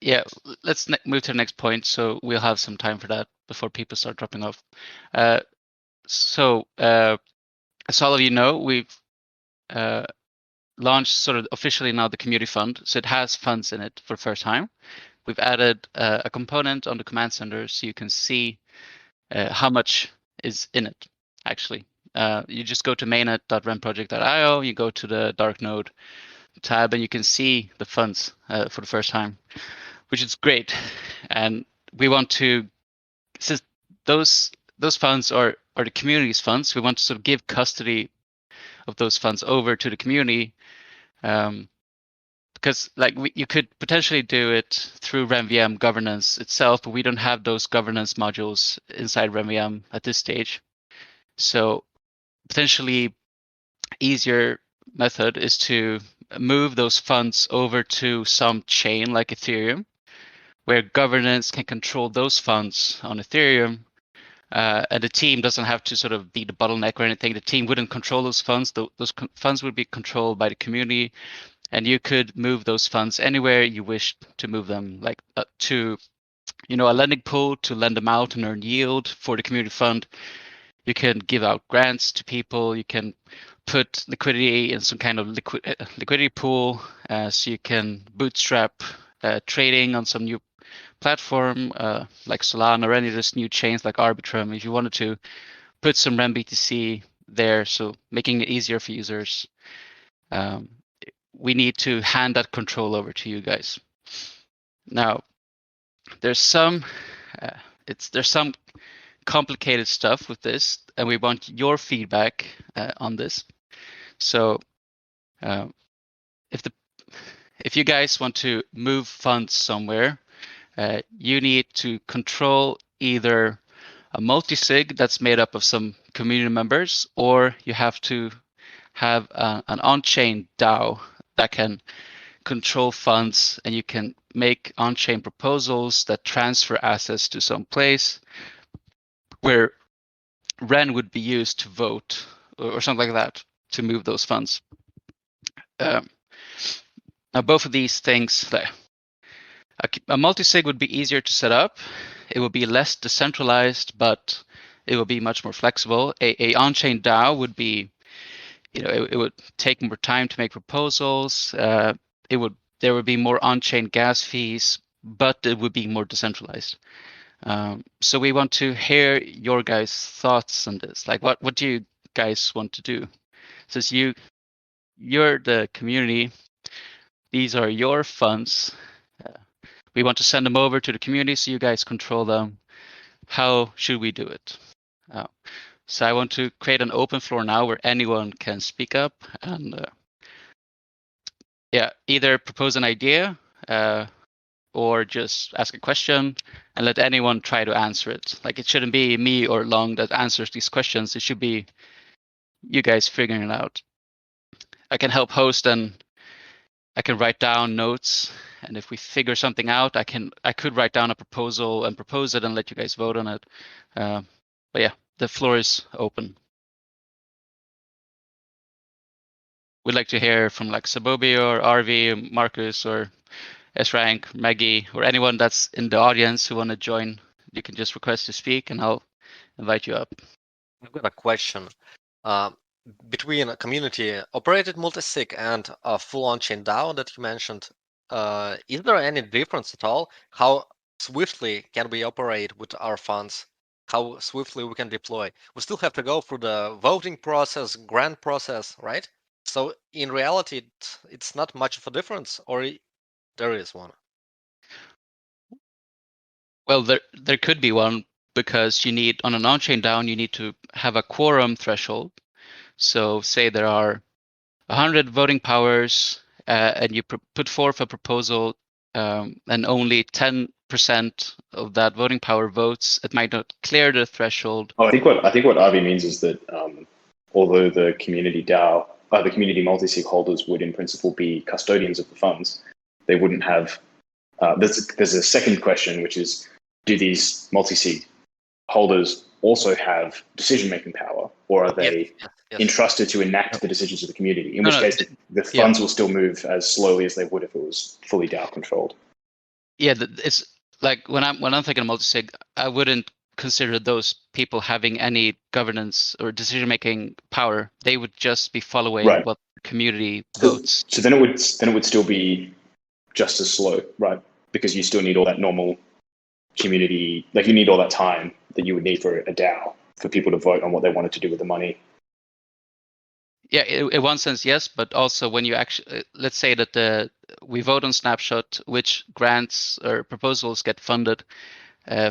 Yeah, let's move to the next point. So we'll have some time for that before people start dropping off. So as all of you know, we've launched sort of officially now the community fund. So it has funds in it for the first time. We've added a component on the command center so you can see how much is in it, actually. You just go to mainnet.remproject.io, you go to the dark node tab, and you can see the funds for the first time, which is great. And we want to, since those funds are the community's funds, we want to sort of give custody of those funds over to the community, because like you could potentially do it through RenVM governance itself, but we don't have those governance modules inside RenVM at this stage. So potentially easier method is to move those funds over to some chain like Ethereum, where governance can control those funds on Ethereum. And the team doesn't have to sort of be the bottleneck or anything. The team wouldn't control those funds. Those funds would be controlled by the community, and you could move those funds anywhere you wish to move them, like to, a lending pool to lend them out and earn yield for the community fund. You can give out grants to people. You can put liquidity in some kind of liquidity pool, so you can bootstrap trading on some new platform like Solana or any of those new chains like Arbitrum. If you wanted to put some RemBTC there, so making it easier for users, we need to hand that control over to you guys. Now, there's some complicated stuff with this, and we want your feedback on this. So if you guys want to move funds somewhere, you need to control either a multi-sig that's made up of some community members, or you have to have an on-chain DAO that can control funds, and you can make on-chain proposals that transfer assets to some place where Ren would be used to vote or something like that to move those funds. Now, both of these things, a multi-sig would be easier to set up. It will be less decentralized, but it will be much more flexible. A on-chain DAO would be, it would take more time to make proposals. There would be more on-chain gas fees, but it would be more decentralized. So we want to hear your guys' thoughts on this. Like, what do you guys want to do? Since you're the community, these are your funds. We want to send them over to the community so you guys control them. How should we do it? So I want to create an open floor now where anyone can speak up and either propose an idea or just ask a question and let anyone try to answer it. Like, it shouldn't be me or Long that answers these questions. It should be you guys figuring it out. I can help host, and I can write down notes. And if we figure something out, I could write down a proposal and propose it and let you guys vote on it. But yeah, the floor is open. We'd like to hear from like Sabobi or RV, Marcus or S-Rank, Maggie, or anyone that's in the audience who want to join. You can just request to speak and I'll invite you up. I've got a question. Between a community operated multi-sig and a full on-chain DAO that you mentioned, is there any difference at all? How swiftly can we operate with our funds? How swiftly we can deploy? We still have to go through the voting process, grant process, right? So in reality, it's not much of a difference, or there is one. Well, there could be one, because you need, on an on-chain DAO, you need to have a quorum threshold. So say there are 100 voting powers, and you put forth a proposal, and only 10% of that voting power votes, it might not clear the threshold. I think what Avi means is that although the community DAO, the community multi-sig holders would in principle be custodians of the funds, they wouldn't have. There's a second question, which is, do these multi-sig holders also have decision-making power, or are they entrusted to enact the decisions of the community? In which case, the funds will still move as slowly as they would if it was fully DAO controlled. Yeah, it's like when I'm thinking of multisig, I wouldn't consider those people having any governance or decision making power. They would just be following Right. what the community So, votes. so then it would still be just as slow, right? Because you still need all that normal community, like you need all that time that you would need for a DAO for people to vote on what they wanted to do with the money. Yeah, in one sense, yes, but also when you actually, let's say that we vote on Snapshot, which grants or proposals get funded.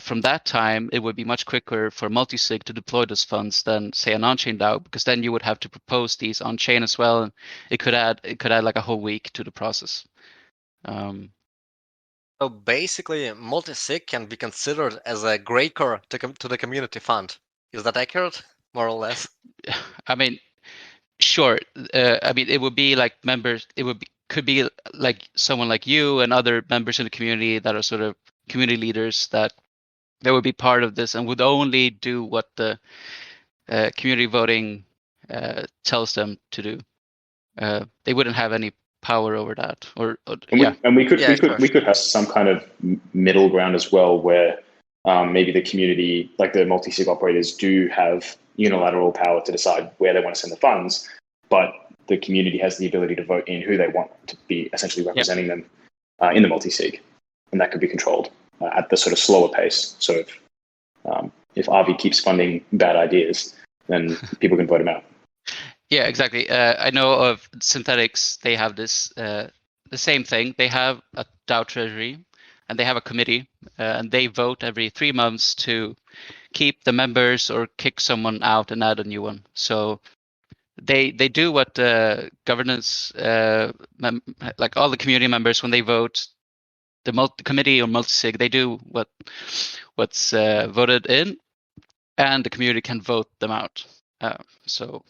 From that time, it would be much quicker for multisig to deploy those funds than say an on-chain DAO, because then you would have to propose these on-chain as well, and it could add like a whole week to the process. So basically, multisig can be considered as a breaker to the community fund. Is that accurate, more or less? I mean, sure. I mean, it would be like members. Could be like someone like you and other members in the community that are sort of community leaders that would be part of this and would only do what the community voting tells them to do. They wouldn't have any power over that, or yeah. We could Sure. have some kind of middle ground as well, where maybe the community, like the multi-sig operators, do have unilateral power to decide where they want to send the funds, but the community has the ability to vote in who they want to be essentially representing them in the multi-sig, and that could be controlled at the sort of slower pace. So if Avi keeps funding bad ideas, then people can vote him out. Yeah, exactly. I know of Synthetics. They have this the same thing. They have a DAO treasury, and they have a committee, and they vote every 3 months to keep the members or kick someone out and add a new one. So they do what the governance, like all the community members, when they vote, the committee or multisig, they do what's voted in, and the community can vote them out. So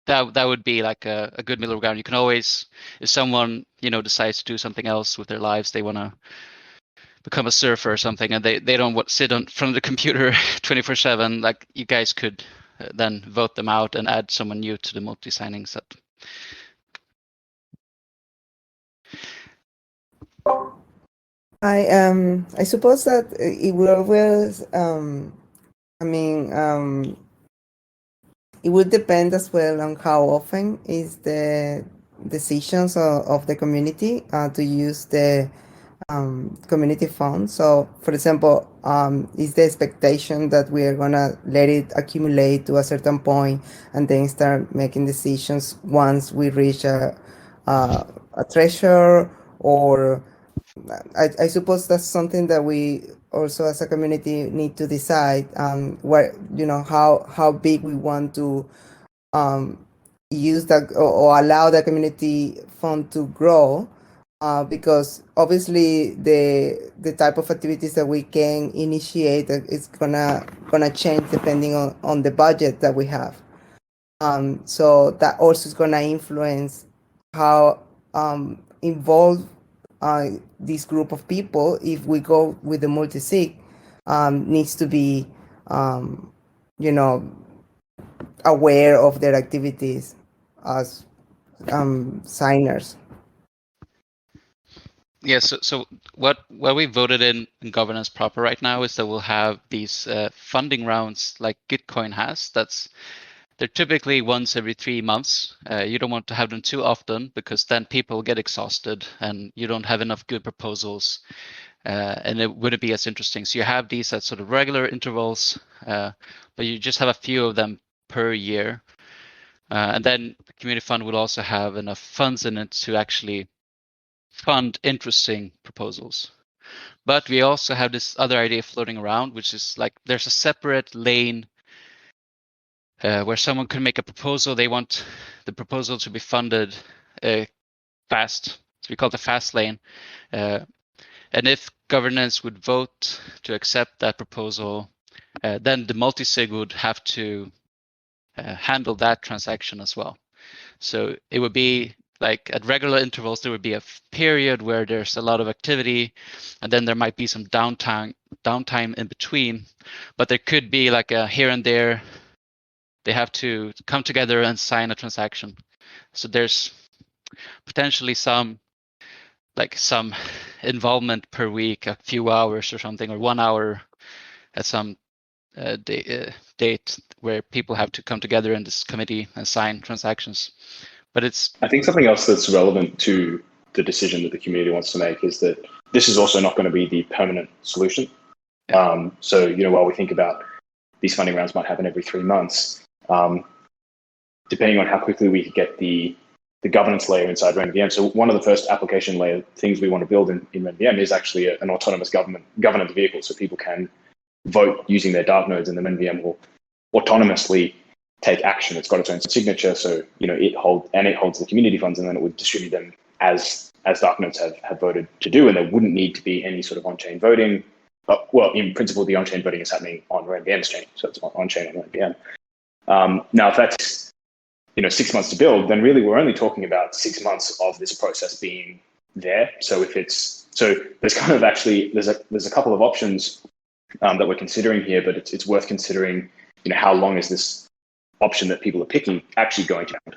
that would be like a good middle ground. You can always, if someone decides to do something else with their lives, they want to become a surfer or something, and they don't want sit on front of the computer 24/7. Like you guys could then vote them out and add someone new to the multi-signing set. I suppose that it will always it would depend as well on how often is the decisions of the community to use the community fund. So, for example, is the expectation that we are gonna let it accumulate to a certain point and then start making decisions once we reach a threshold, or I suppose that's something that we also as a community need to decide where how big we want to um, use that, or allow the community fund to grow, because obviously the type of activities that we can initiate is gonna change depending on the budget that we have. So that also is gonna influence how involved this group of people, if we go with the multi-sig, needs to be you know aware of their activities as signers. Yeah, so what we voted in governance proper right now is that we'll have these funding rounds like Gitcoin has. They're typically once every 3 months. You don't want to have them too often, because then people get exhausted and you don't have enough good proposals, and it wouldn't be as interesting. So you have these at sort of regular intervals, but you just have a few of them per year. And then the community fund will also have enough funds in it to actually fund interesting proposals. But we also have this other idea floating around, which is like there's a separate lane where someone can make a proposal. They want the proposal to be funded fast. So we call it the fast lane. And if governance would vote to accept that proposal, then the multi-sig would have to handle that transaction as well. So it would be like at regular intervals, there would be a period where there's a lot of activity, and then there might be some downtime in between. But there could be like a here and there, they have to come together and sign a transaction. So there's potentially some like some involvement per week, a few hours or something, or 1 hour at some date where people have to come together in this committee and sign transactions. But I think something else that's relevant to the decision that the community wants to make is that this is also not going to be the permanent solution. Yeah. So, while we think about these funding rounds might happen every 3 months, depending on how quickly we get the governance layer inside RenVM. So one of the first application layer things we want to build in RenVM is actually an autonomous governance vehicle, so people can vote using their dark nodes, and the RenVM will autonomously take action. It's got its own signature, so it holds the community funds, and then it would distribute them as dark nodes have voted to do, and there wouldn't need to be any sort of on-chain voting. Well, in principle, the on-chain voting is happening on RenVM's chain, so it's on-chain on RenVM. Now, if that's 6 months to build, then really we're only talking about 6 months of this process being there. So there's kind of actually there's a couple of options that we're considering here, but it's worth considering how long is this option that people are picking actually going to end,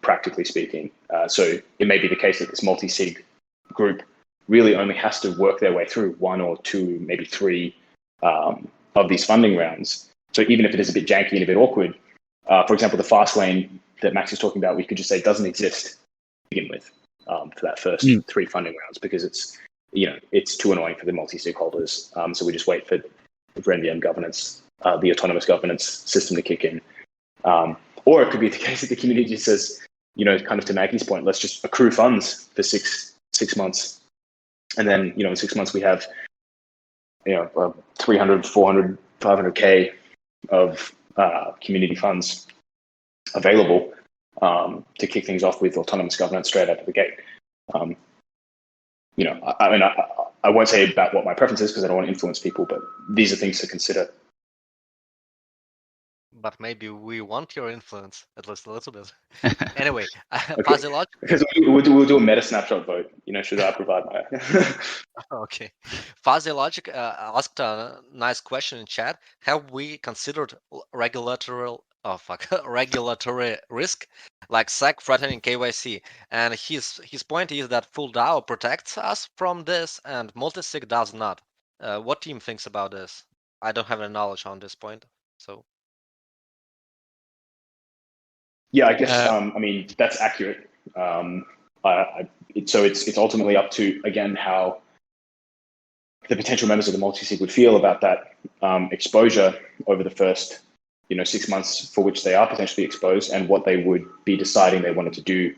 practically speaking. So it may be the case that this multi-sig group really only has to work their way through 1 or 2, maybe 3 of these funding rounds. So even if it is a bit janky and a bit awkward, for example, the fast lane that Max is talking about, we could just say doesn't exist to begin with for that first 3 funding rounds, because it's too annoying for the multi-sig holders. So we just wait for RenVM governance, the autonomous governance system to kick in. Or it could be the case that the community just says, kind of to Maggie's point, let's just accrue funds for six months. And then, in 6 months we have, 300, 400, 500K of community funds available to kick things off with autonomous governance straight out of the gate. I won't say about what my preference is because I don't want to influence people, but these are things to consider. But maybe we want your influence, at least a little bit. Anyway, Okay. Fuzzy Logic. Because we'll do a meta snapshot vote. Should I provide my? Okay. Fuzzy Logic asked a nice question in chat. Have we considered regulatory risk, like SEC threatening KYC? And his point is that full DAO protects us from this, and multisig does not. What team thinks about this? I don't have any knowledge on this point, so. Yeah, I guess. That's accurate. So it's ultimately up to, again, how the potential members of the multi-sig would feel about that exposure over the first 6 months for which they are potentially exposed, and what they would be deciding they wanted to do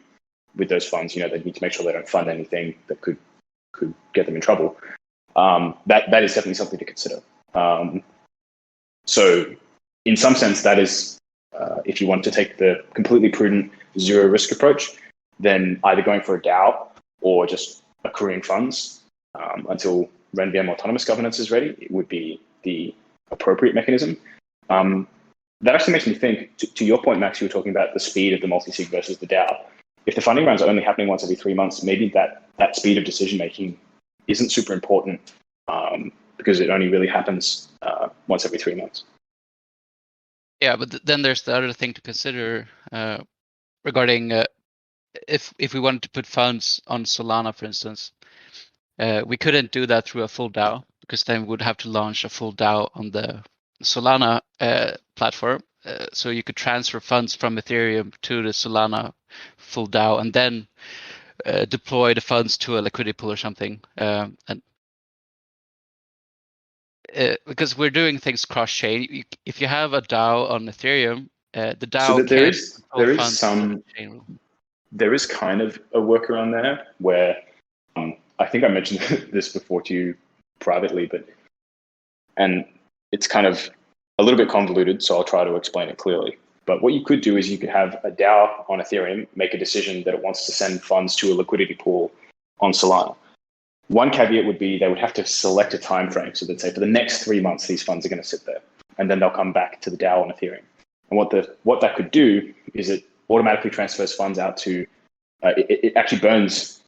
with those funds. They need to make sure they don't fund anything that could get them in trouble. That is definitely something to consider. So in some sense, that is, if you want to take the completely prudent zero risk approach, then either going for a DAO or just accruing funds until RenVM autonomous governance is ready, it would be the appropriate mechanism. That actually makes me think, to your point, Max, you were talking about the speed of the multi-sig versus the DAO. If the funding rounds are only happening once every 3 months, maybe that speed of decision-making isn't super important because it only really happens once every 3 months. Yeah, but then there's the other thing to consider regarding if we wanted to put funds on Solana, for instance, we couldn't do that through a full DAO, because then we would have to launch a full DAO on the Solana platform. So you could transfer funds from Ethereum to the Solana full DAO and then deploy the funds to a liquidity pool or something. Because we're doing things cross-chain. If you have a DAO on Ethereum, the DAO there is kind of a workaround there where I think I mentioned this before to you privately, and it's kind of a little bit convoluted, so I'll try to explain it clearly. But what you could do is you could have a DAO on Ethereum make a decision that it wants to send funds to a liquidity pool on Solana. One caveat would be they would have to select a time frame. So they'd say for the next 3 months, these funds are going to sit there, and then they'll come back to the DAO on Ethereum. And what that could do is it automatically transfers funds out to, it actually burns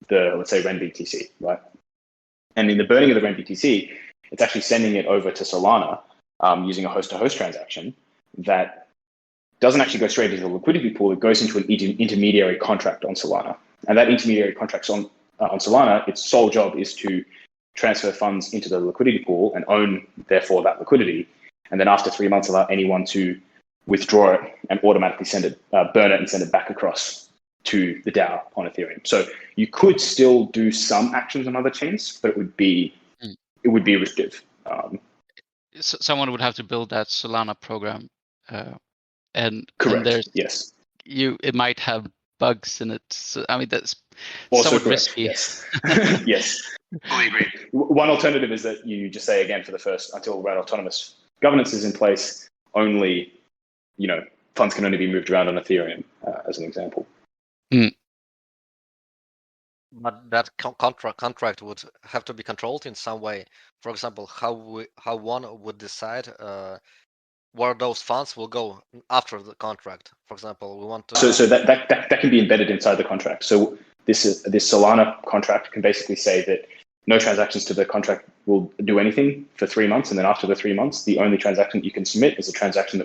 the, let's say, RenBTC, right? And in the burning of the RenBTC, it's actually sending it over to Solana using a host-to-host transaction that doesn't actually go straight into the liquidity pool. It goes into an intermediary contract on Solana. And that intermediary contract on Solana, its sole job is to transfer funds into the liquidity pool and own, therefore, that liquidity. And then after 3 months, allow anyone to withdraw it and automatically send it, burn it and send it back across to the DAO on Ethereum. So you could still do some actions on other chains, but it would be restrictive. Someone would have to build that Solana program, and Correct. and there's yes. It might have bugs in it. So, I mean, that's Also somewhat correct. risky. Yes. Yes. Fully agree. One alternative is that you just say, again, for the first, until RAD autonomous governance is in place, only, funds can only be moved around on Ethereum, as an example. But that contract would have to be controlled in some way. For example, how one would decide where those funds will go after the contract. For example, we want to. So that can be embedded inside the contract. So this Solana contract can basically say that no transactions to the contract will do anything for 3 months, and then after the 3 months, the only transaction you can submit is a transaction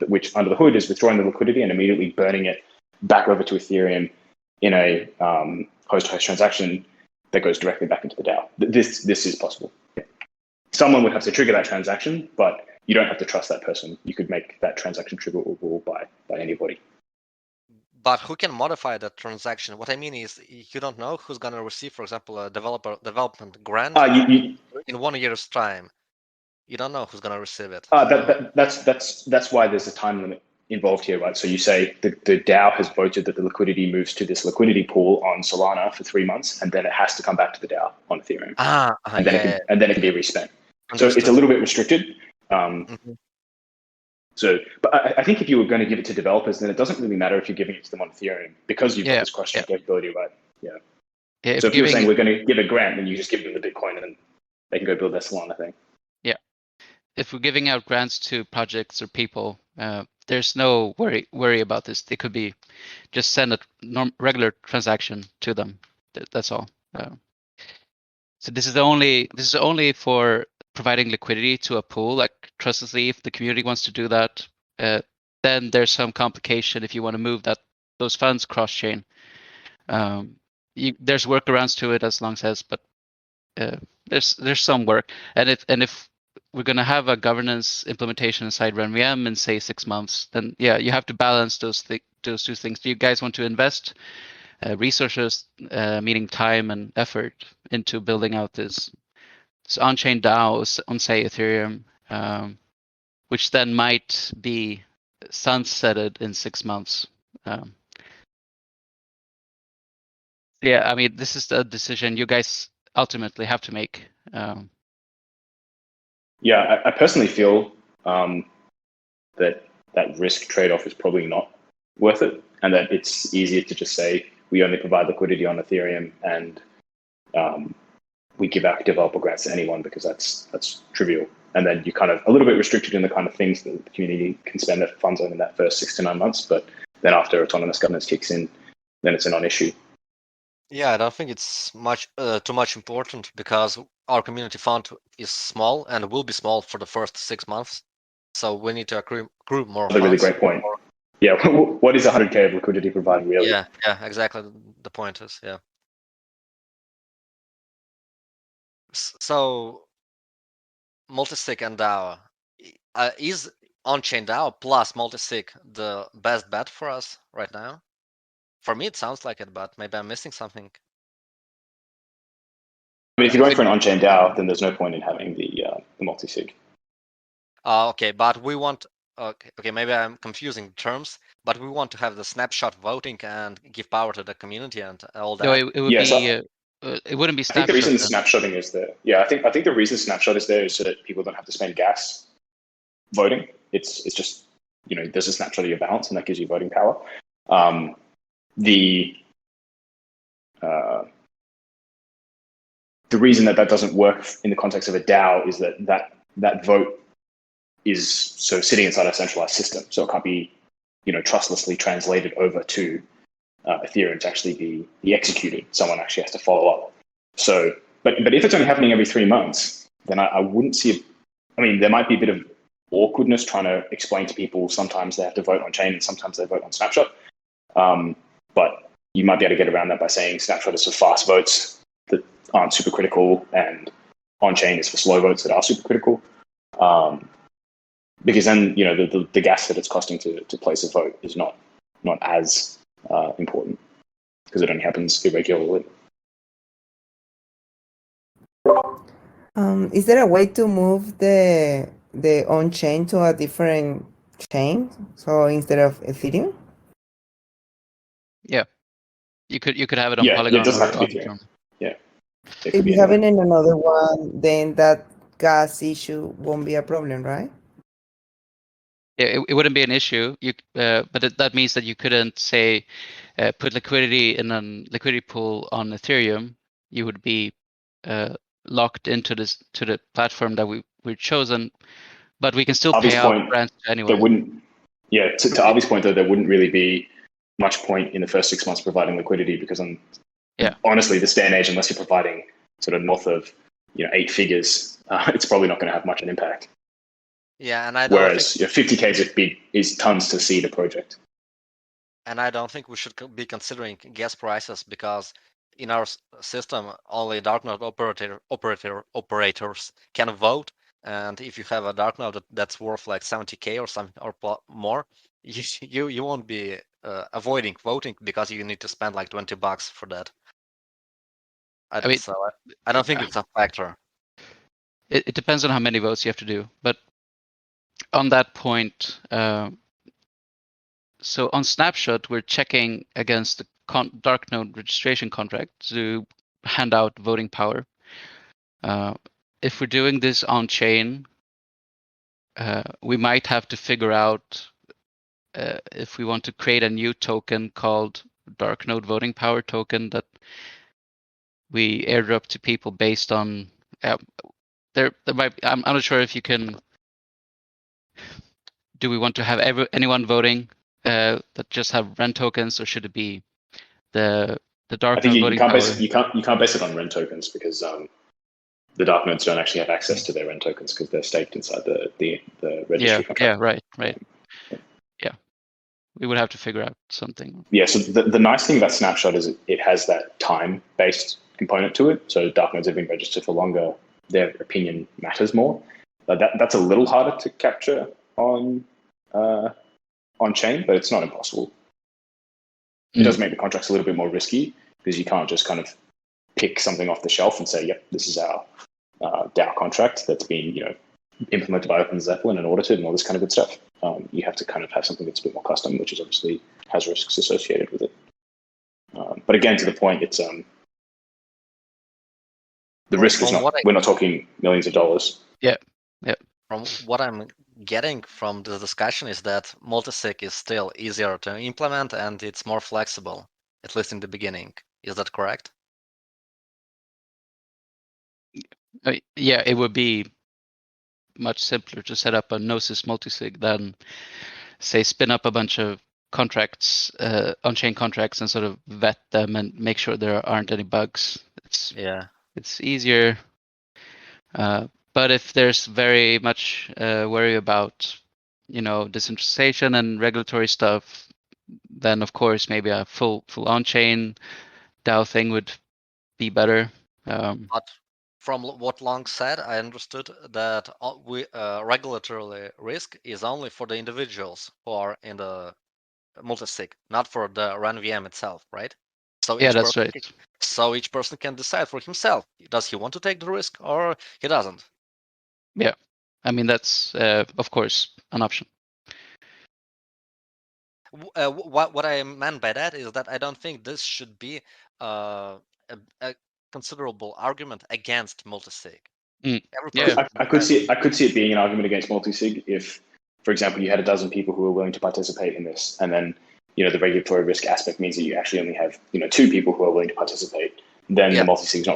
which under the hood is withdrawing the liquidity and immediately burning it back over to Ethereum in a host-to-host transaction that goes directly back into the DAO. This is possible. Someone would have to trigger that transaction, but you don't have to trust that person. You could make that transaction triggerable by anybody. But who can modify that transaction? What I mean is, you don't know who's going to receive, for example, a development grant in 1 year's time. You don't know who's going to receive it. That's why there's a time limit involved here, right? So you say the DAO has voted that the liquidity moves to this liquidity pool on Solana for 3 months, and then it has to come back to the DAO on Ethereum, and then it can be respent. Understood. So it's a little bit restricted. So, but I think if you were going to give it to developers, then it doesn't really matter if you're giving it to them on Ethereum, because you've got this cross-chain capability, right? Yeah. So if you were saying we're going to give a grant, then you just give them the Bitcoin, and then they can go build their Solana thing. Yeah. If we're giving out grants to projects or people, there's no worry about this. They could be just send a regular transaction to them. That's all. So this is only for providing liquidity to a pool, like trustlessly. If the community wants to do that, then there's some complication if you want to move those funds cross-chain. There's workarounds to it, as long as, but there's some work. And if we're going to have a governance implementation inside RenVM in, say, 6 months, then you have to balance those two things. Do you guys want to invest resources, meaning time and effort, into building out this on-chain DAO on, say, Ethereum, which then might be sunsetted in 6 months? Yeah, I mean, this is the decision you guys ultimately have to make. Yeah, I personally feel that risk trade-off is probably not worth it, and that it's easier to just say we only provide liquidity on Ethereum, and we give out developer grants to anyone, because that's trivial. And then you're kind of a little bit restricted in the kind of things that the community can spend their funds on in that first 6 to 9 months. But then after autonomous governance kicks in, then it's a non-issue. Yeah, I don't think it's too much important, because our community fund is small and will be small for the first 6 months. So we need to accrue more funds. That's a really great point. Yeah, what is 100K of liquidity providing, really? Yeah, exactly. The point is, yeah. So multisig and DAO, is on-chain DAO plus multisig the best bet for us right now? For me, it sounds like it, but maybe I'm missing something. I mean, if you're going for an on-chain DAO, then there's no point in having the multi-sig. Okay, but we want. Okay, maybe I'm confusing terms, but we want to have the snapshot voting and give power to the community and all that. No, it would be. It wouldn't be snapshot. I think the reason snapshotting is there. Yeah, I think the reason snapshot is there is so that people don't have to spend gas voting. It's just, there's a snapshot of your balance, and that gives you voting power. The reason that doesn't work in the context of a DAO is that vote is sitting inside a centralized system, so it can't be trustlessly translated over to Ethereum to actually be executed. Someone actually has to follow up. So, but if it's only happening every 3 months, then I wouldn't see. I mean, there might be a bit of awkwardness trying to explain to people. Sometimes they have to vote on chain, and sometimes they vote on snapshot. But you might be able to get around that by saying snapshot is for fast votes that aren't super critical, and on-chain is for slow votes that are super critical. Because then, the gas that it's costing to place a vote is not as important, because it only happens irregularly. Is there a way to move the on-chain to a different chain? So instead of Ethereum? Yeah, you could have it on Yeah, Polygon it doesn't or have to be on Ethereum. Ethereum. Yeah. If you have it in another one, then that gas issue won't be a problem, right? Yeah, it wouldn't be an issue. But that means that you couldn't say put liquidity in a liquidity pool on Ethereum. You would be locked into the platform that we've chosen, but we can still pay out grants anyway. There wouldn't. Yeah, to Avi's point though, there wouldn't really be much point in the first 6 months providing liquidity, because honestly, this day and age, unless you're providing sort of north of 8 figures, it's probably not going to have much an impact. Yeah, and I don't Whereas 50K is tons to seed a project. And I don't think we should be considering gas prices, because in our system, only darknode operators can vote. And if you have a darknode that's worth like 70K or something or more, you won't be avoiding voting, because you need to spend like $20 for that. I don't think it's a factor. It depends on how many votes you have to do, but on that point, so on Snapshot, we're checking against the darknode registration contract to hand out voting power. If we're doing this on chain, we might have to figure out if we want to create a new token called darknode voting power token that we airdrop to people based on. There might. I'm not sure if you can. Do we want to have anyone voting that just have rent tokens, or should it be the dark I think node you voting can't power? you can't base it on rent tokens, because the dark nodes don't actually have access to their rent tokens, because they're staked inside the registry contract. Yeah, right. Yeah, we would have to figure out something. Yeah, so the nice thing about Snapshot is it has that time-based component to it. So dark nodes have been registered for longer, their opinion matters more. That's a little harder to capture on chain, but it's not impossible. It does make the contracts a little bit more risky, because you can't just kind of pick something off the shelf and say, yep, this is our DAO contract that's been implemented by OpenZeppelin and audited and all this kind of good stuff. You have to kind of have something that's a bit more custom, which is obviously has risks associated with it. But again, to the point, it's the risk is not. We're not talking millions of dollars. Yeah. From what I'm getting from the discussion is that multisig is still easier to implement, and it's more flexible, at least in the beginning. Is that correct? Yeah, it would be much simpler to set up a Gnosis multisig than, say, spin up a bunch of contracts, on-chain contracts, and sort of vet them and make sure there aren't any bugs. It's easier. But if there's very much worry about, decentralization and regulatory stuff, then of course maybe a full on-chain DAO thing would be better. But from what Long said, I understood that regulatory risk is only for the individuals who are in the multisig, not for the run VM itself, right? So yeah, that's right. So each person can decide for himself. Does he want to take the risk or he doesn't? Yeah, I mean that's of course an option. What I meant by that is that I don't think this should be a considerable argument against multisig. Yeah, I could see it being an argument against multisig if, for example, you had a dozen people who were willing to participate in this, and then the regulatory risk aspect means that you actually only have 2 people who are willing to participate. Then the multisig is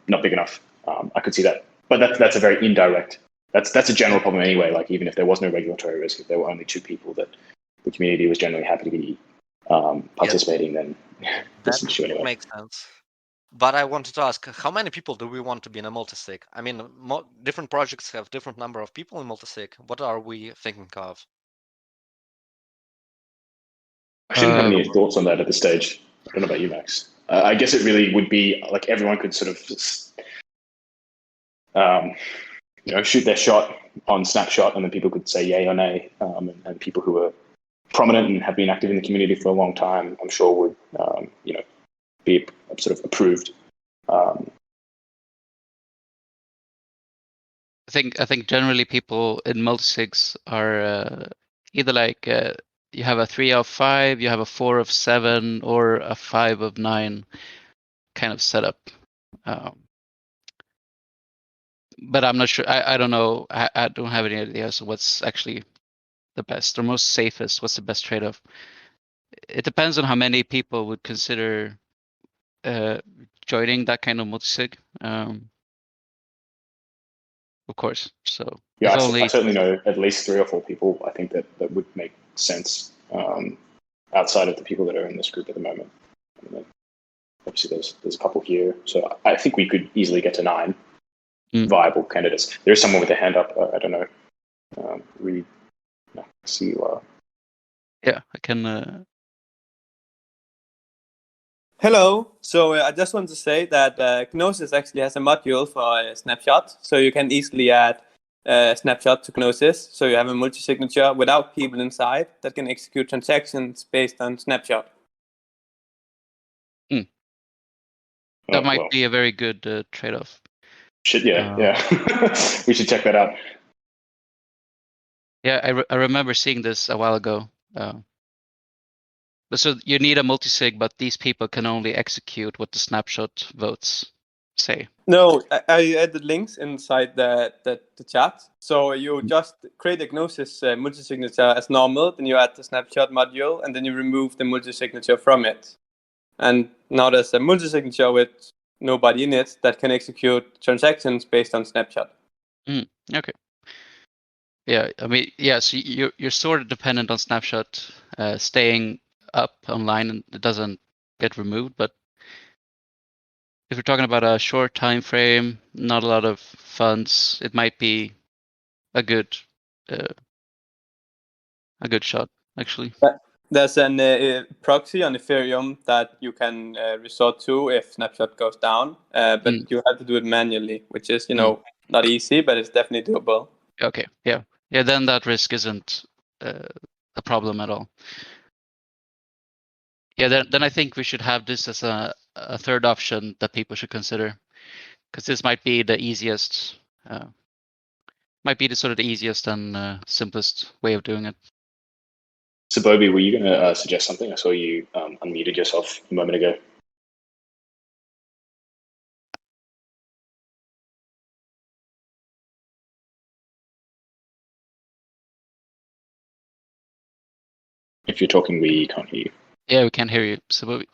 not big enough. I could see that, but that's a very indirect. That's a general problem anyway. Like even if there was no regulatory risk, if there were only 2 people that the community was generally happy to be participating, then that's an issue anyway. Makes sense. But I wanted to ask, how many people do we want to be in a multisig? I mean, different projects have different number of people in multisig. What are we thinking of? I shouldn't have any thoughts on that at this stage. I don't know about you, Max. I guess it really would be like everyone could sort of, shoot their shot on Snapshot, and then people could say yay or nay. And people who are prominent and have been active in the community for a long time, I'm sure would, be sort of approved. I think generally people in multisigs are either like you have a 3 of 5, you have a 4 of 7, or a 5 of 9 kind of setup. But I'm not sure. I don't know. I don't have any ideas of what's actually the best or most safest. What's the best trade-off? It depends on how many people would consider joining that kind of multisig. Of course. So Yeah, if I only certainly know at least 3 or 4 people I think that would make sense outside of the people that are in this group at the moment. Obviously, there's a couple here, so I think we could easily get to 9 viable candidates. There's someone with a hand up. I don't know. See you are. Yeah, I can. Hello. So I just want to say that Gnosis actually has a module for a snapshot, so you can easily add a snapshot to Gnosis. So you have a multi-signature without people inside that can execute transactions based on snapshot. That might be a very good trade-off. Yeah. We should check that out. Yeah, I remember seeing this a while ago. So you need a multisig, but these people can only execute what the snapshot votes say. No, I added links inside the chat. So you just create a Gnosis multi-signature as normal, then you add the snapshot module, and then you remove the multi-signature from it. And now there's a multi-signature with nobody in it that can execute transactions based on snapshot. Okay. Yeah, I mean, yeah. So you're sort of dependent on snapshot staying up online, and it doesn't get removed. But if we're talking about a short time frame, not a lot of funds, it might be a good shot actually. There's a proxy on Ethereum that you can resort to if snapshot goes down, but you have to do it manually, which is not easy, but it's definitely doable. Okay, yeah. Then that risk isn't a problem at all. Yeah, then I think we should have this as a third option that people should consider, because this might be the easiest, might be the sort of the easiest and simplest way of doing it. So, Bobby, were you going to suggest something? I saw you unmuted yourself a moment ago. If you're talking, we can't hear you. Yeah, we can't hear you. So, Bobby.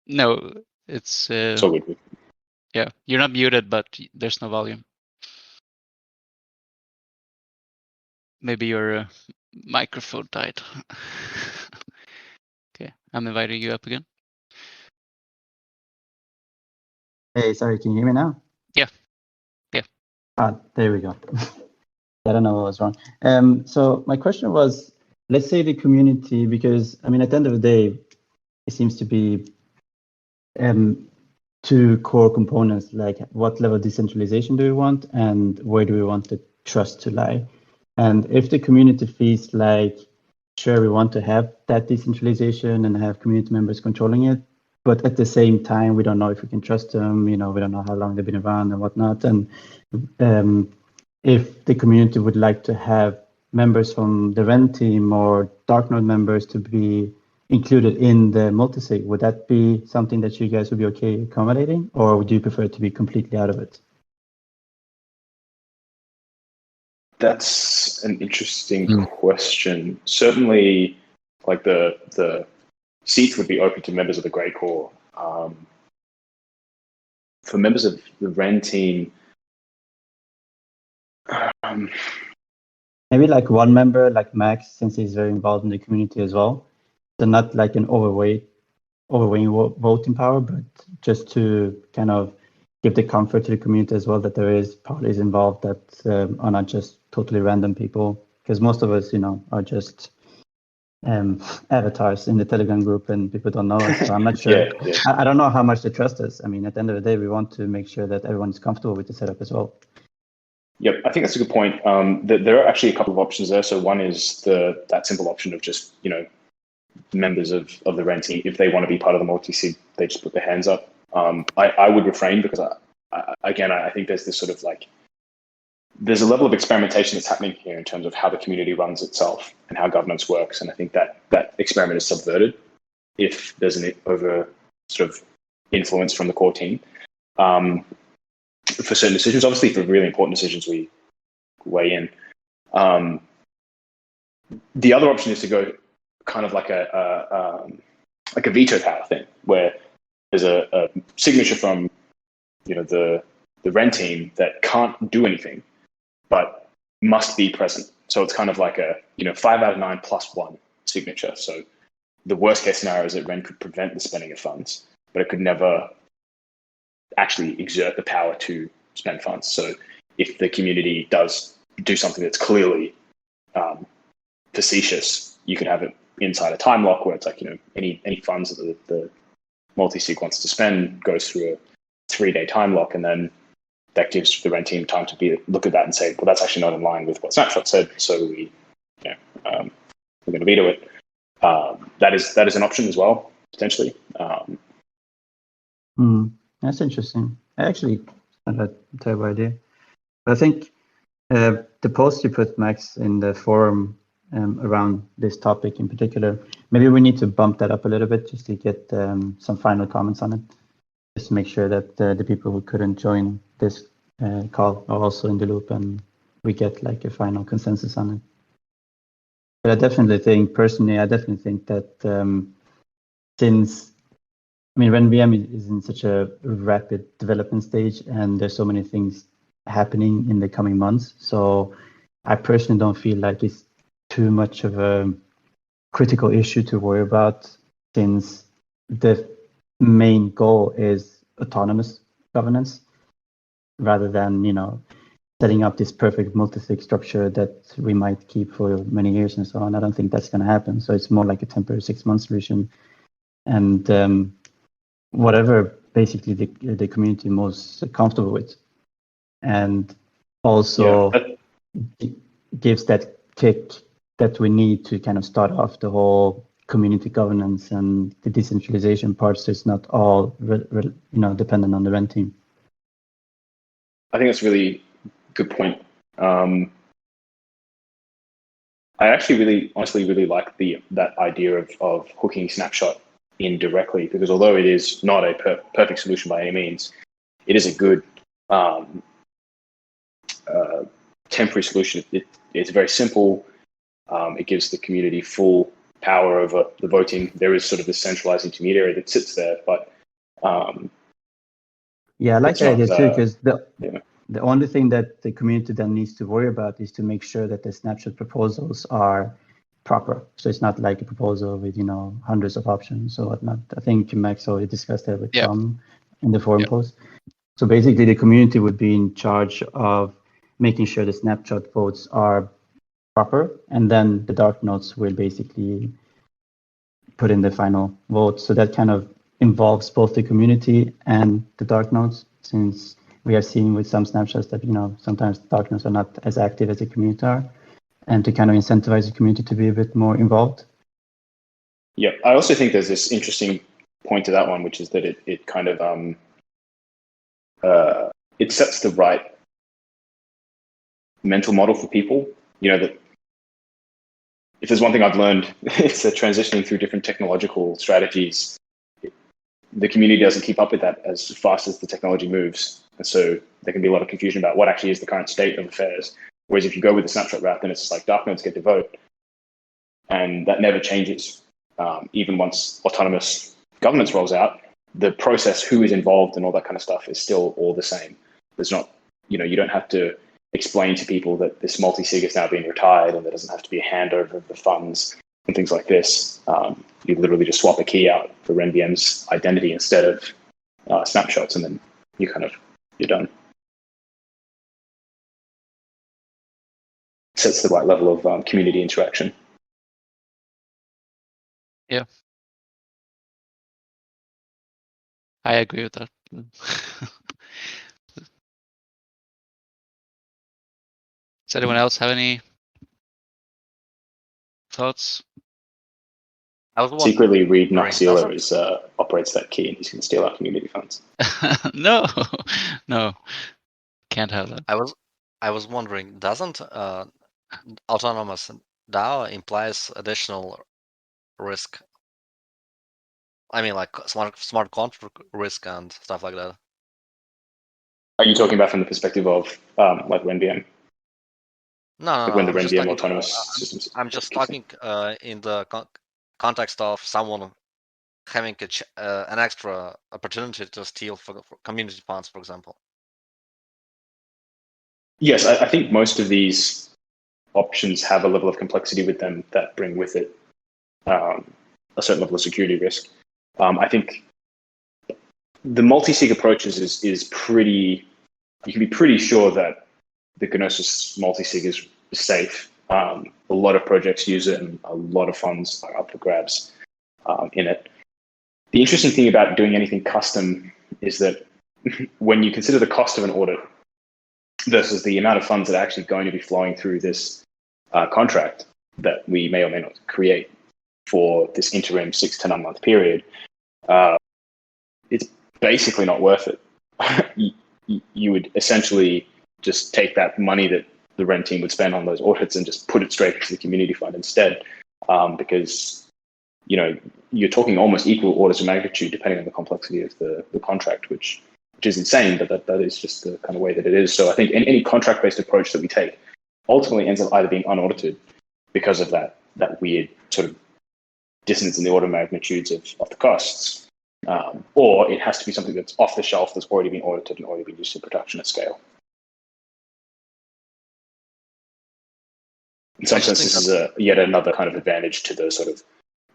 No, it's all good. Yeah, you're not muted, but there's no volume. Maybe your microphone died. Okay, I'm inviting you up again. Hey, sorry, can you hear me now? Yeah. There we go. I don't know what was wrong. So my question was, let's say the community, because I mean, at the end of the day, it seems to be 2 core components, like what level of decentralization do we want and where do we want the trust to lie? And if the community feels like, sure, we want to have that decentralization and have community members controlling it, but at the same time, we don't know if we can trust them, we don't know how long they've been around and whatnot. And if the community would like to have members from the Ren team or Darknode members to be included in the multisig, would that be something that you guys would be okay accommodating, or would you prefer to be completely out of it? That's an interesting question. Certainly, like the seats would be open to members of the Grey Core. For members of the Ren team, maybe like one member, like Max, since he's very involved in the community as well. So not like an overweighing voting power, but just to kind of give the comfort to the community as well that there is parties involved that are not just totally random people because most of us, are just avatars in the Telegram group, and people don't know us. So I'm not sure. Yeah. I don't know how much they trust us. I mean, at the end of the day, we want to make sure that everyone is comfortable with the setup as well. Yep, I think that's a good point. There are actually a couple of options there. So one is that simple option of just, members of the Ren team, if they want to be part of the multi-sig, they just put their hands up. I would refrain because I think there's this sort of there's a level of experimentation that's happening here in terms of how the community runs itself and how governance works. And I think that experiment is subverted if there's an over sort of influence from the core team. For certain decisions, obviously for really important decisions, we weigh in. The other option is to go kind of like a veto power thing, where there's a signature from the Ren team that can't do anything, but must be present. So it's kind of like a 5 out of 9 plus 1 signature. So the worst case scenario is that Ren could prevent the spending of funds, but it could never actually exert the power to spend funds. So if the community does do something that's clearly facetious, you could have it inside a time lock where it's like, any funds that the multi-sig wants to spend goes through a 3-day time lock, and then that gives the Ren team time to look at that and say, well, that's actually not in line with what Snapshot said, so we're going to veto it. That is an option as well, potentially. That's interesting. Actually, not a terrible idea. But I think the post you put, Max, in the forum around this topic in particular, maybe we need to bump that up a little bit just to get some final comments on it, just to make sure that the people who couldn't join this call are also in the loop and we get like a final consensus on it. But I definitely think that since when VM is in such a rapid development stage and there's so many things happening in the coming months, so I personally don't feel like it's too much of a critical issue to worry about, since the main goal is autonomous governance rather than setting up this perfect multi-sig structure that we might keep for many years and so on. I don't think that's going to happen. So it's more like a temporary 6-month solution, and whatever basically the community most comfortable with, and also gives that kick that we need to kind of start off the whole community governance and the decentralization part, so it's not all dependent on the Ren team. I think that's a really good point. I actually honestly really like that idea of hooking Snapshot in directly, because although it is not a perfect solution by any means, it is a good temporary solution. It's very simple. It gives the community full power over the voting. There is sort of this centralized intermediary that sits there, but I like that idea too, because the only thing that the community then needs to worry about is to make sure that the Snapshot proposals are proper. So it's not like a proposal with hundreds of options or whatnot. I think Max already discussed that with Tom in the forum post. So basically, the community would be in charge of making sure the Snapshot votes are proper, and then the dark nodes will basically put in the final vote. So that kind of involves both the community and the dark nodes, since we are seeing with some snapshots that sometimes the dark nodes are not as active as the community are, and to kind of incentivize the community to be a bit more involved. Yeah, I also think there's this interesting point to that one, which is that it kind of it sets the right mental model for people. That if there's one thing I've learned, it's that transitioning through different technological strategies, the community doesn't keep up with that as fast as the technology moves. And so there can be a lot of confusion about what actually is the current state of affairs. Whereas if you go with the snapshot route, then it's just like dark nodes get to vote. And that never changes. Even once autonomous governance rolls out, the process, who is involved and all that kind of stuff is still all the same. There's not, you don't have to explain to people that this multi-sig is now being retired and there doesn't have to be a handover of the funds and things like this. You literally just swap a key out for RenVM's identity instead of snapshots, and then you're done. sets the right level of community interaction. Yeah, I agree with that. Does anyone else have any thoughts? I was Secretly, Reed wondering, Noxila operates that key, and he's going to steal our community funds. No, no, can't have that. I was wondering, doesn't autonomous DAO implies additional risk? I mean, like smart contract risk and stuff like that. Are you talking about from the perspective of like RenVM? No, Like when the I'm just RenVM talking, autonomous systems? I'm just talking in the context of someone having an extra opportunity to steal for community funds, for example. Yes, I think most of these options have a level of complexity with them that bring with it a certain level of security risk. I think the multi-sig approaches is pretty. You can be pretty sure that the Gnosis multi-sig is safe. A lot of projects use it, and a lot of funds are up for grabs in it. The interesting thing about doing anything custom is that when you consider the cost of an audit versus the amount of funds that are actually going to be flowing through this contract that we may or may not create for this interim 6 to 9 month period, it's basically not worth it. You would essentially just take that money that the Ren team would spend on those audits and just put it straight into the community fund instead, because you're talking almost equal orders of magnitude depending on the complexity of the contract, which is insane, but that is just the kind of way that it is. So I think any contract-based approach that we take ultimately ends up either being unaudited because of that weird sort of dissonance in the order of magnitudes of the costs, or it has to be something that's off the shelf, that's already been audited and already been used in production at scale. In some sense, this is yet another kind of advantage to the sort of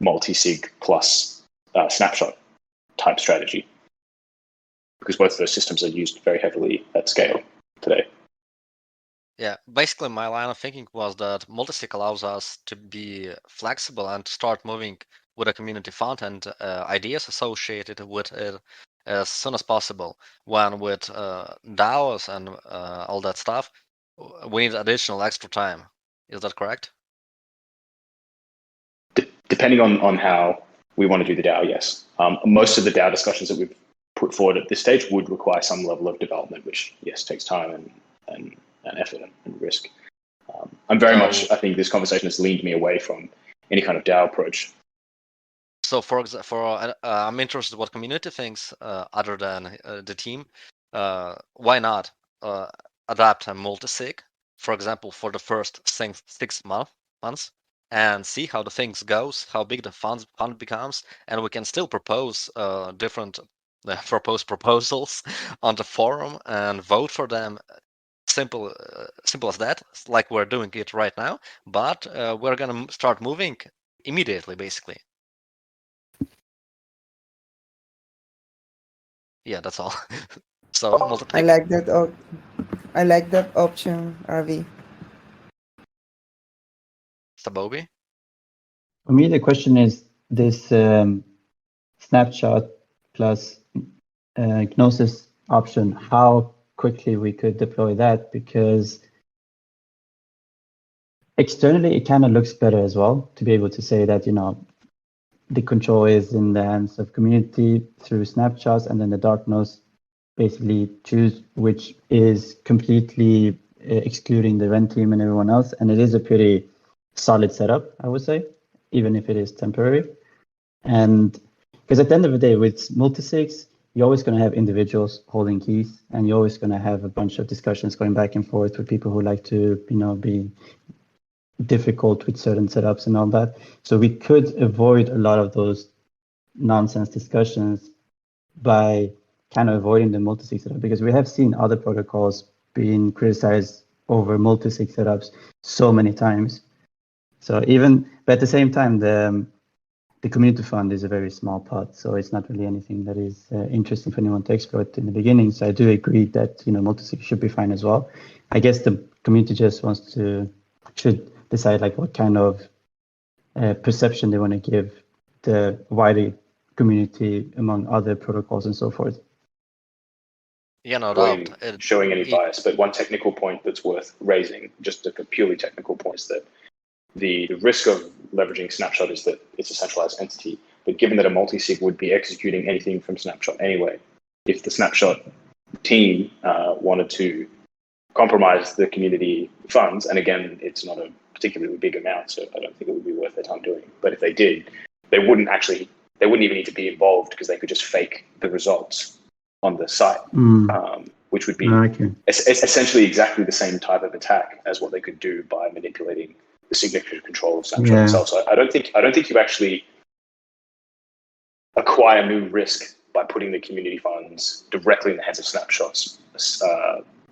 multi-sig plus snapshot type strategy, because both of those systems are used very heavily at scale today. Yeah, basically my line of thinking was that multisig allows us to be flexible and to start moving with a community fund and ideas associated with it as soon as possible. When with DAOs and all that stuff, we need additional extra time. Is that correct? Depending on how we want to do the DAO, yes. Most of the DAO discussions that we've put forward at this stage would require some level of development, which, yes, takes time and effort and risk. I think this conversation has leaned me away from any kind of DAO approach. So I'm interested what community thinks other than the team. Why not adapt a multi-sig, for example, for the first 6 months and see how the things goes, how big the fund becomes, and we can still propose different proposals on the forum and vote for them. Simple as that, like we're doing it right now, but we're gonna start moving immediately, basically. Yeah, that's all. So I like that. I like that option, RV. Sabobi? For me, the question is this snapshot plus Gnosis option, how quickly we could deploy that, because externally it kind of looks better as well to be able to say that, the control is in the hands of community through snapshots, and then the dark nodes basically choose which is completely excluding the Ren team and everyone else. And it is a pretty solid setup, I would say, even if it is temporary. And because at the end of the day, with multisigs, you're always going to have individuals holding keys, and you're always going to have a bunch of discussions going back and forth with people who like to, be difficult with certain setups and all that. So we could avoid a lot of those nonsense discussions by kind of avoiding the multi-sig setup, because we have seen other protocols being criticized over multi-sig setups so many times. So but at the same time, the community fund is a very small pot, so it's not really anything that is interesting for anyone to exploit in the beginning. So I do agree that multi-sig should be fine as well. I guess the community just wants to should decide like what kind of perception they want to give the wider community among other protocols and so forth. Yeah, no doubt. Showing any bias, but one technical point that's worth raising, just a purely technical point, is that the risk of leveraging Snapshot is that it's a centralized entity. But given that a multi-sig would be executing anything from Snapshot anyway, if the Snapshot team wanted to compromise the community funds, and again, it's not a particularly big amount, so I don't think it would be worth their time doing. But if they did, they wouldn't even need to be involved because they could just fake the results on the site, which would be essentially exactly the same type of attack as what they could do by manipulating the signature control of Snapshot itself. So I don't think you actually acquire new risk by putting the community funds directly in the hands of Snapshots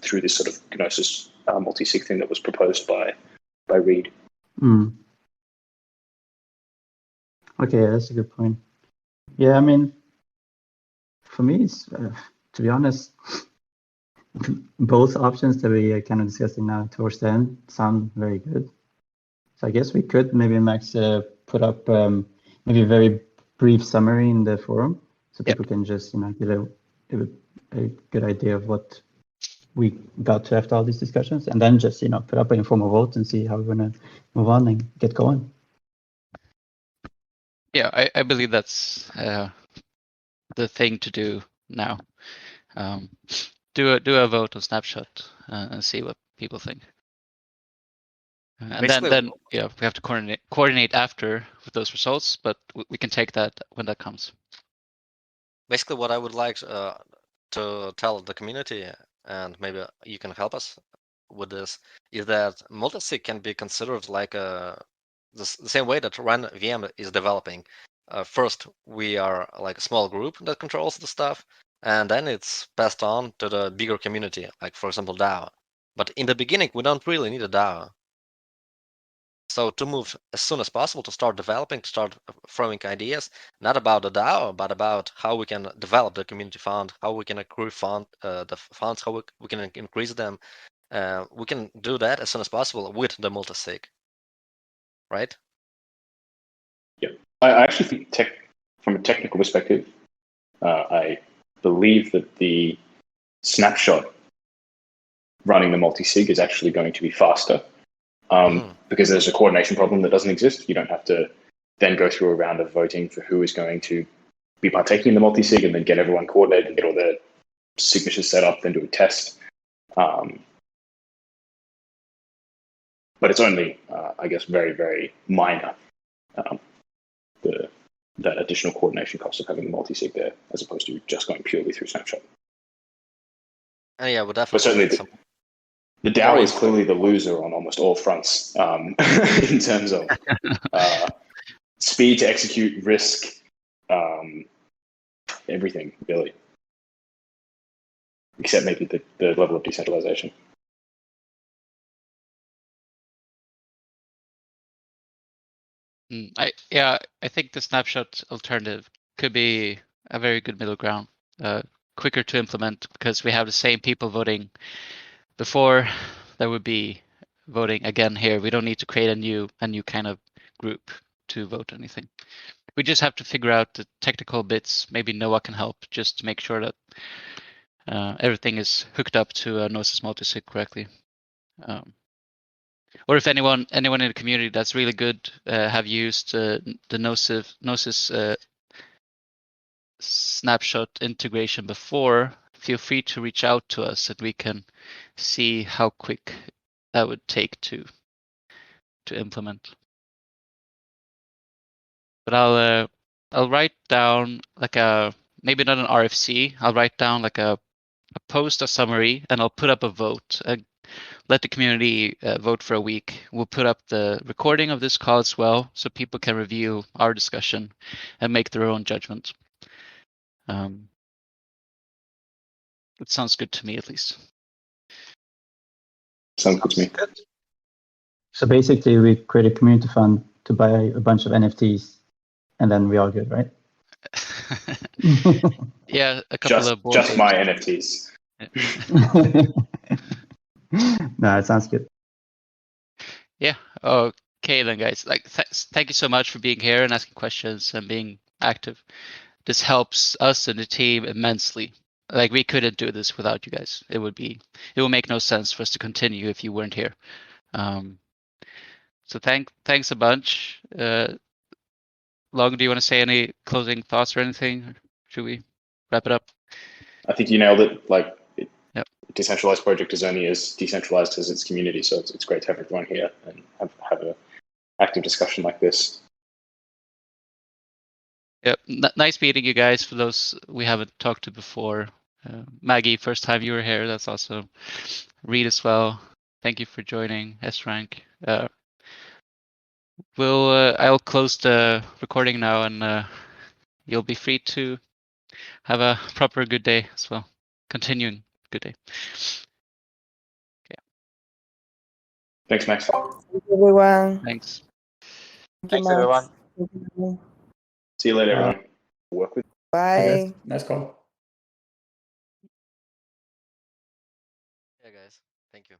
through this sort of Gnosis multi-sig thing that was proposed by Reed. Okay, that's a good point. Yeah, I mean, for me, it's, to be honest, both options that we are kind of discussing now towards the end sound very good. So I guess we could maybe, Max, put up maybe a very brief summary in the forum so people can just give a good idea of what we got to after all these discussions, and then just put up an informal vote and see how we're going to move on and get going. Yeah, I believe that's the thing to do now. Do a vote on Snapshot and see what people think. And then we have to coordinate after with those results, but we can take that when that comes. Basically, what I would like to tell the community, and maybe you can help us with this, is that multisig can be considered like the same way that RunVM is developing. First, we are like a small group that controls the stuff, and then it's passed on to the bigger community, like for example DAO. But in the beginning, we don't really need a DAO. So to move as soon as possible, to start developing, to start throwing ideas, not about the DAO, but about how we can develop the community fund, how we can accrue the funds, how we can increase them. We can do that as soon as possible with the multisig, right? Yeah, I actually think from a technical perspective, I believe that the Snapshot running the multisig is actually going to be faster. Because there's a coordination problem that doesn't exist. You don't have to then go through a round of voting for who is going to be partaking in the multi-sig and then get everyone coordinated and get all the signatures set up, then do a test. But it's only, I guess, very, very minor, that additional coordination cost of having the multi-sig there as opposed to just going purely through Snapshot. And yeah, we'll definitely. But certainly the DAO is clearly the loser on almost all fronts in terms of speed to execute, risk, everything, really. Except maybe the level of decentralization. I think the Snapshot alternative could be a very good middle ground, quicker to implement because we have the same people voting before there would be voting again here. We don't need to create a new kind of group to vote anything. We just have to figure out the technical bits. Maybe Noah can help just to make sure that everything is hooked up to a Gnosis multisig correctly. Or if anyone in the community that's really good have used the Gnosis Snapshot integration before, feel free to reach out to us and we can see how quick that would take to implement. But I'll write down like maybe not an RFC. I'll write down like a post, a summary, and I'll put up a vote. Let the community vote for a week. We'll put up the recording of this call as well, so people can review our discussion and make their own judgment. It sounds good to me, at least. Sounds good to me. So basically, we create a community fund to buy a bunch of NFTs, and then we all good, right? Yeah, a couple of board just games. my NFTs. No, it sounds good. Yeah, Okay then, guys. Like, thank you so much for being here and asking questions and being active. This helps us and the team immensely. Like, we couldn't do this without you guys. It would make no sense for us to continue if you weren't here. So thanks a bunch. Long, do you want to say any closing thoughts or anything? Or should we wrap it up? I think you nailed it. Like, Yep. a decentralized project is only as decentralized as its community. So it's great to have everyone here and have an active discussion like this. Yep. Nice meeting you guys. For those we haven't talked to before, Maggie, first time you were here. That's awesome. Reed as well. Thank you for joining S Rank. I'll close the recording now, and you'll be free to have a proper good day as well. Continuing good day. Thanks, Max. Thank you, everyone. Thanks. Thanks, everyone. Thank you. See you later, everyone. Work with. Bye. Nice call. Yeah, guys. Thank you.